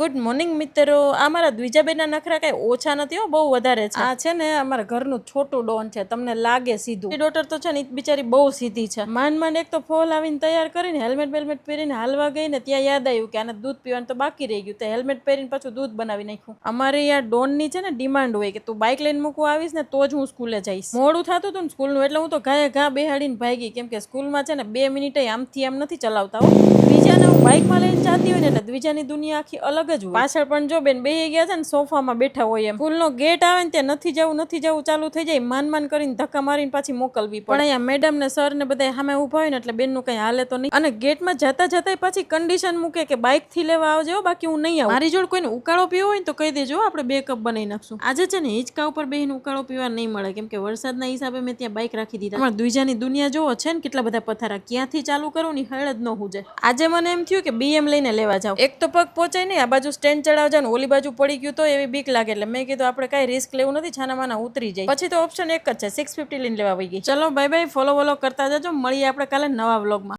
Good morning મિત્રો. આ મારા દ્વિજાબેનના નખરા કઈ ઓછા નથી હો, બહુ વધારે છે. આ છે ને અમારા ઘરનું છોટું ડોન છે, તમને લાગે સીધું. ડોટર તો છે ને બિચારી બહુ સીધી છે. માંડ એક તો ફોલ આવીને તૈયાર કરીને હેલ્મેટ પહેરીને હાલવા ગઈ ને ત્યાં યાદ આવ્યું કે આને દૂધ પીવાનું તો બાકી રહી ગયું, તો હેલ્મેટ પહેરીને પાછું દૂધ બનાવી નાખ્યું. અમારે આ ડોનની છે ને ડિમાન્ડ હોય કે તું બાઇક લઈને મૂકવા આવીશ ને તો જ હું સ્કૂલે જઈશ. મોડું થતું હતું ને સ્કૂલનું, એટલે હું તો ઘા બેહાડીને ભાગી, કેમ કે સ્કૂલમાં છે ને 2 મિનિટ આમથી આમ નથી ચલાવતા હો. દ્વિજાને હું બાઇકમાં લઈને જતી હોય ને એટલે દ્વિજાની દુનિયા આખી અલગ જ હોય. પાછળ પણ જો બેન બેહી ગયા છે ને સોફામાં બેઠા હોય એમ. સ્કૂલનો ગેટ આવે ને ત્યાં નથી જવું ચાલુ થઈ જાય, માન કરીને ધક્કા મારીને પાછી મોકલવી પડે. પણ અહીંયા મેડમ ને સર ને બધા સામે ઉભા હોય ને એટલે બેનનું કઈ હાલે તો નહીં. અને ગેટમાં જતા પાછી કન્ડિશન મૂકે કે બાઇક થી લેવા આવજો, બાકી હું નહીં આવું. મારી જોડે કોઈને ઉકાળો પીવો હોય ને તો કહી દેજો, આપણે 2 કપ બનાવી નાખશું. આજે છે ને હિંચકા ઉપર બેહીને ઉકાળો પીવા નહીં મળે, કેમ કે વરસાદના હિસાબે મેં ત્યાં બાઇક રાખી દીધા. અમારા દ્વિજાની દુનિયા જોવો છે ને કેટલા બધા પથારા, ક્યાંથી ચાલુ કરું ની હળ જ ન હુજે. આજે મને એમ થયું કે BM લઈને લેવા જાવ. એક તો પગ પહોંચાય નહીં, આ બાજુ સ્ટેન્ડ ચડાવજા ને ઓલી બાજુ પડી ગયું તો એવી બીક લાગે, એટલે મેં કીધું આપણે કઈ રિસ્ક લેવું નથી, છાનામાના ઉતરી જાય. પછી તો ઓપ્શન એક જ છે, 650 લઈને લેવા વઈ ગઈ. ચલો બાય બાય, ફોલો કરતા જજો, મળીએ આપણે કાલે નવા વ્લોગમાં.